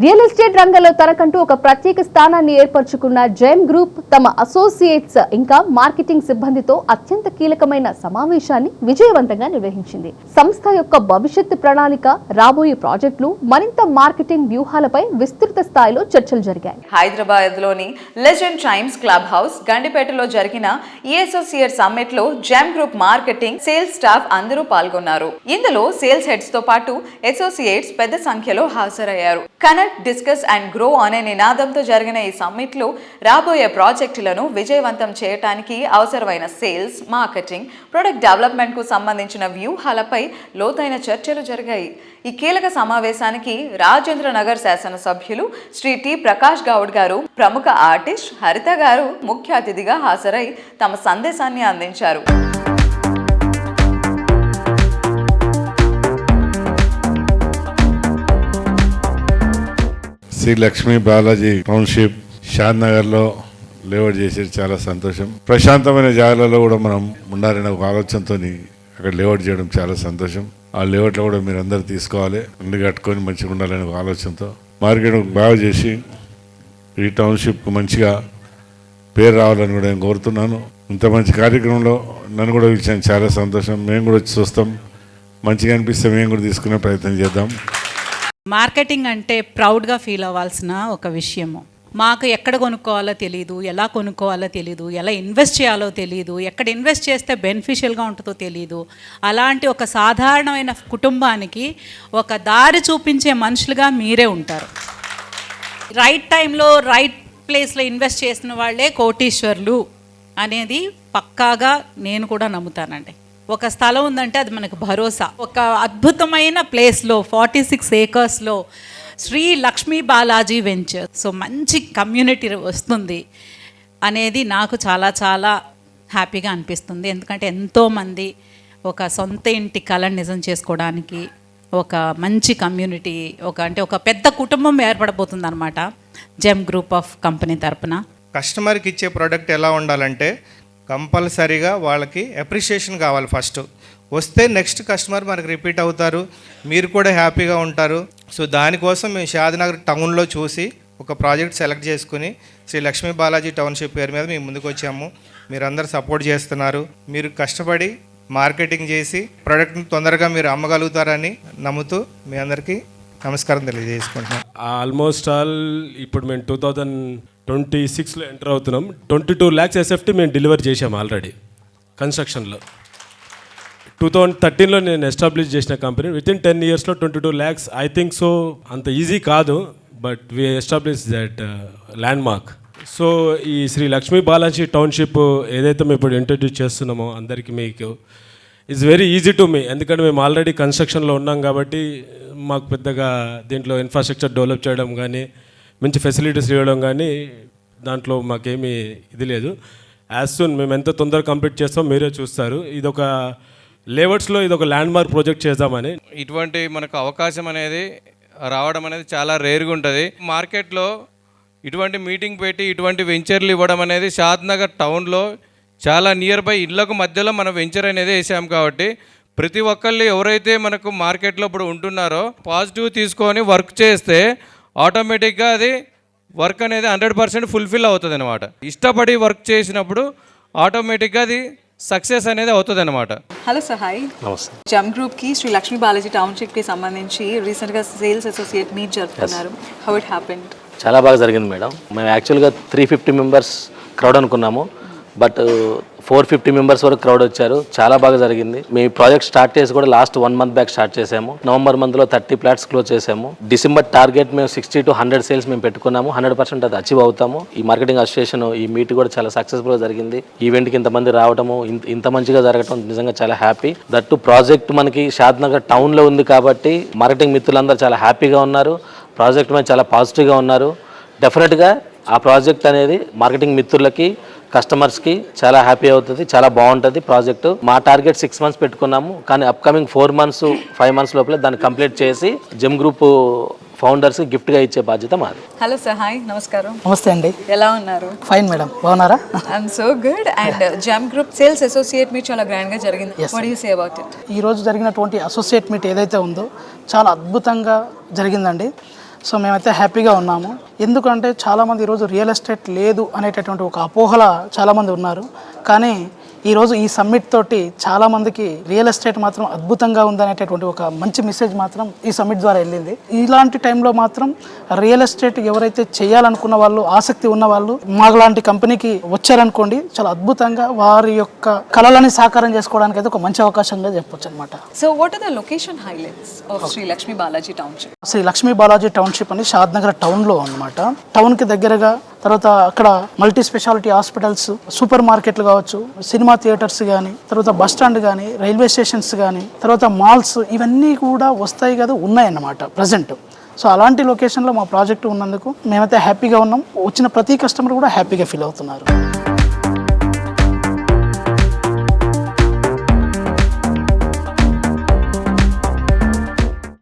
Real estate రంగంలో తనకంటూ ఒక ప్రత్యేక స్థానాన్ని ఏర్పరచుకున్న జెమ్ గ్రూప్ తమ అసోసియేట్స్ ఇంకా మార్కెటింగ్ సిబ్బందితో అత్యంత కీలకమైన సమావేశాన్ని విజయవంతంగా నిర్వహించింది. సంస్థ యొక్క భవిష్యత్తు ప్రణాళిక, రాబోయే ప్రాజెక్టులు, మరింత మార్కెటింగ్ వ్యూహాలపై విస్తృత స్థాయిలో చర్చలు జరిగాయి. హైదరాబాద్ లోని లెజెండ్ టైమ్స్ క్లబ్ హౌస్ గండిపేటలో జరిగిన ఈ అసోసియేట్ సమ్మిట్ లో gem group marketing, sales staff అందరూ పాల్గొన్నారు. ఇందులో సేల్స్ హెడ్స్ తో పాటు అసోసియేట్స్ పెద్ద సంఖ్యలో హాజరయ్యారు. డిస్కస్ అండ్ గ్రో అనే నినాదంతో జరిగిన ఈ సమ్మిట్ లో రాబోయే ప్రాజెక్టులను విజయవంతం చేయడానికి అవసరమైన సేల్స్, మార్కెటింగ్, ప్రొడక్ట్ డెవలప్మెంట్ కు సంబంధించిన వ్యూహాలపై లోతైన చర్చలు జరిగాయి. ఈ కీలక సమావేశానికి రాజేంద్ర నగర్ శాసనసభ్యులు శ్రీ టి ప్రకాష్ గౌడ్ గారు, ప్రముఖ ఆర్టిస్ట్ హరిత గారు ముఖ్య అతిథిగా హాజరై తమ సందేశాన్ని అందించారు. శ్రీ లక్ష్మీ బాలాజీ టౌన్షిప్ షాద్ నగర్ లో లేఅవుట్ చేసేది చాలా సంతోషం. ప్రశాంతమైన జాగాలలో కూడా మనం ఉండాలనే ఒక ఆలోచనతో అక్కడ లేఅవుట్ చేయడం చాలా సంతోషం. ఆ లేఅవుట్లో కూడా మీరు అందరు తీసుకోవాలి, ఇల్లు కట్టుకొని మంచిగా ఉండాలనే ఒక ఆలోచనతో మార్కెట్ బాగా చేసి ఈ టౌన్షిప్కు మంచిగా పేరు రావాలని కూడా నేను కోరుతున్నాను. ఇంత మంచి కార్యక్రమంలో నన్ను కూడా పిలిచాను, చాలా సంతోషం. మేము కూడా వచ్చి చూస్తాం, మంచిగా అనిపిస్తే మేము కూడా తీసుకునే ప్రయత్నం చేద్దాం. మార్కెటింగ్ అంటే ప్రౌడ్గా ఫీల్ అవ్వాల్సిన ఒక విషయము. మాకు ఎక్కడ కొనుక్కోవాలో తెలియదు, ఎలా కొనుక్కోవాలో తెలియదు, ఎలా ఇన్వెస్ట్ చేయాలో తెలియదు, ఎక్కడ ఇన్వెస్ట్ చేస్తే బెనిఫిషియల్గా ఉంటుందో తెలియదు. అలాంటి ఒక సాధారణమైన కుటుంబానికి ఒక దారి చూపించే మనుషులుగా మీరే ఉంటారు. రైట్ టైంలో రైట్ ప్లేస్లో ఇన్వెస్ట్ చేసిన వాళ్ళే కోటీశ్వర్లు అనేది పక్కాగా నేను కూడా నమ్ముతానండి. ఒక స్థలం ఉందంటే అది మనకు భరోసా. ఒక అద్భుతమైన ప్లేస్లో 46 ఏకర్స్లో శ్రీ లక్ష్మీ బాలాజీ వెంచర్, సో మంచి కమ్యూనిటీ వస్తుంది అనేది నాకు చాలా చాలా హ్యాపీగా అనిపిస్తుంది. ఎందుకంటే ఎంతోమంది ఒక సొంత ఇంటి కళను నిజం చేసుకోవడానికి ఒక మంచి కమ్యూనిటీ, ఒక పెద్ద కుటుంబం ఏర్పడబోతుంది అనమాట జెమ్ గ్రూప్ ఆఫ్ కంపెనీ తరపున. కస్టమర్కి ఇచ్చే ప్రోడక్ట్ ఎలా ఉండాలంటే కంపల్సరీగా వాళ్ళకి అప్రిషియేషన్ కావాలి. ఫస్ట్ వస్తే నెక్స్ట్ కస్టమర్ మనకు రిపీట్ అవుతారు, మీరు కూడా హ్యాపీగా ఉంటారు. సో దానికోసం మేము షాద్నగర్ టౌన్లో చూసి ఒక ప్రాజెక్ట్ సెలెక్ట్ చేసుకుని శ్రీ లక్ష్మీ బాలాజీ టౌన్షిప్ పేరు మీద మేము ముందుకు వచ్చాము. మీరందరూ సపోర్ట్ చేస్తున్నారు. మీరు కష్టపడి మార్కెటింగ్ చేసి ప్రోడక్ట్ని తొందరగా మీరు అమ్మగలుగుతారని నమ్ముతూ మీ అందరికీ నమస్కారం తెలియజేసుకుంటున్నాం. ఆల్మోస్ట్ ఆల్ ఇప్పుడు మేము 2026లో ఎంటర్ అవుతున్నాం. 22 lakhs ఎస్ఎఫ్టీ మేము డెలివర్ చేసాం ఆల్రెడీ కన్స్ట్రక్షన్లో. 2013లో నేను ఎస్టాబ్లిష్ చేసిన company. Within 10 yearsలో 22 lakhs. I think so అంత ఈజీ కాదు, but we establish that land mark. So ఈ శ్రీ లక్ష్మీ బాలాజీ టౌన్షిప్ ఏదైతే మేము ఇప్పుడు ఇంట్రడ్యూస్ చేస్తున్నామో అందరికీ మీకు it's very easy to me. ఎందుకంటే మేము ఆల్రెడీ కన్స్ట్రక్షన్లో ఉన్నాం కాబట్టి మాకు పెద్దగా దీంట్లో ఇన్ఫ్రాస్ట్రక్చర్ డెవలప్ చేయడం కానీ, మంచి ఫెసిలిటీస్ ఇవ్వడం కానీ దాంట్లో మాకేమీ ఇది లేదు. యాజ్ సూన్ మేము ఎంత తొందరగా కంప్లీట్ చేస్తాం మీరే చూస్తారు. ఇదొక లేఅవుట్స్లో ఇదొక ల్యాండ్ మార్క్ ప్రాజెక్ట్ చేద్దామని. ఇటువంటి మనకు అవకాశం అనేది రావడం అనేది చాలా రేర్గా ఉంటుంది. మార్కెట్లో ఇటువంటి మీటింగ్ పెట్టి ఇటువంటి వెంచర్లు ఇవ్వడం అనేది షాద్నగర్ టౌన్లో చాలా నియర్ బై ఇళ్లకు మధ్యలో మనం వెంచర్ అనేది వేసాం కాబట్టి ప్రతి ఒక్కళ్ళు ఎవరైతే మనకు మార్కెట్లో ఇప్పుడు ఉంటున్నారో పాజిటివ్ తీసుకొని వర్క్ చేస్తే ఆటోమేటిక్గా అది వర్క్ అనేది 100% ఫుల్ఫిల్ అవుతుంది అనమాట. ఇష్టపడి వర్క్ చేసినప్పుడు ఆటోమేటిక్గా అది సక్సెస్ అనేది అవుతుంది అనమాట. Hello sir, hi. జెమ్ గ్రూప్కి శ్రీ లక్ష్మీ బాలాజీ టౌన్షిప్కి సంబంధించి రీసెంట్గా సేల్స్ అసోసియేట్ మీట్ జరుపుతున్నారు. How it happened? చాలా బాగా జరిగింది మేడం. మేము యాక్చువల్గా 350 members క్రౌడ్ అనుకున్నాము, బట్ 450 members వరకు క్రౌడ్ వచ్చారు. చాలా బాగా జరిగింది. మేము ప్రాజెక్ట్ స్టార్ట్ చేసి కూడా లాస్ట్ 1 month బ్యాక్ స్టార్ట్ చేసాము. నవంబర్ మంత్లో 30 plots క్లోజ్ చేసాము. డిసెంబర్ టార్గెట్ మేము 60 to 100 సేల్స్ మేము పెట్టుకున్నాము. 100% అది అచీవ్ అవుతాము. ఈ మార్కెటింగ్ అసోసియేషన్ ఈ మీట్ కూడా చాలా సక్సెస్ఫుల్గా జరిగింది. ఈవెంట్కి ఇంతమంది రావడము, ఇంత మంచిగా జరగడం నిజంగా చాలా హ్యాపీ. దట్టు ప్రాజెక్ట్ మనకి షాద్నగర్ టౌన్లో ఉంది కాబట్టి మార్కెటింగ్ మిత్రులందరూ చాలా హ్యాపీగా ఉన్నారు. ప్రాజెక్ట్ మీద చాలా పాజిటివ్గా ఉన్నారు. డెఫినెట్గా ఆ ప్రాజెక్ట్ అనేది మార్కెటింగ్ మిత్రులకి, కస్టమర్స్కి చాలా హ్యాపీ అవుతుంది, చాలా బాగుంటుంది ప్రాజెక్టు. మా టార్గెట్ 6 months పెట్టుకున్నాము, కానీ అప్కమింగ్ 4 months 5 months లోపల దాన్ని కంప్లీట్ చేసి జెమ్ గ్రూప్ ఫౌండర్స్ గిఫ్ట్గా ఇచ్చే బాధ్యత మాది. హలో సార్, హాయ్, నమస్కారం. నమస్తే అండి. ఎలా ఉన్నారు? ఫైన్ మేడం, బాగున్నారా? I'm so good. And gem group sales associate meet చాలా గ్రాండ్గా జరిగింది. What do you say about it? ఈరోజు జరిగినటువంటి అసోసియేట్ మీట్ ఏదైతే ఉందో చాలా అద్భుతంగా జరిగిందండి. సో మేమైతే హ్యాపీగా ఉన్నాము. ఎందుకంటే చాలామంది ఈరోజు రియల్ ఎస్టేట్ లేదు అనేటటువంటి ఒక అపోహల చాలామంది ఉన్నారు. కానీ ఈరోజు ఈ సమ్మిట్ తోటి చాలామందికి రియల్ ఎస్టేట్ మాత్రం అద్భుతంగా ఉందనేటటువంటి ఒక మంచి మెసేజ్ మాత్రం ఈ సమ్మిట్ ద్వారా వెళ్ళింది. ఇలాంటి టైంలో మాత్రం రియల్ ఎస్టేట్ ఎవరైతే చేయాలనుకున్న వాళ్ళు, ఆసక్తి ఉన్న వాళ్ళు మాలాంటి కంపెనీకి వచ్చారనుకోండి, చాలా అద్భుతంగా వారి యొక్క కళలని సాకారం చేసుకోవడానికి అయితే ఒక మంచి అవకాశంగా చెప్పొచ్చు అనమాట. So what are the location highlights of Sri Lakshmi Balaji Township? Sri Lakshmi Balaji township అని షాద్నగర్ టౌన్లో అనమాట. టౌన్కి దగ్గరగా, తర్వాత అక్కడ మల్టీ స్పెషాలిటీ హాస్పిటల్స్, సూపర్ మార్కెట్లు కావచ్చు, సినిమా థియేటర్స్ కానీ, తర్వాత బస్ స్టాండ్ కానీ, రైల్వే స్టేషన్స్ కానీ, తర్వాత మాల్స్, ఇవన్నీ కూడా వస్తాయి కదా, ఉన్నాయన్నమాట ప్రజెంట్. సో అలాంటి లొకేషన్లో మా ప్రాజెక్టు ఉన్నందుకు మేమైతే హ్యాపీగా ఉన్నాం. వచ్చిన ప్రతి కస్టమర్ కూడా హ్యాపీగా ఫీల్ అవుతున్నారు.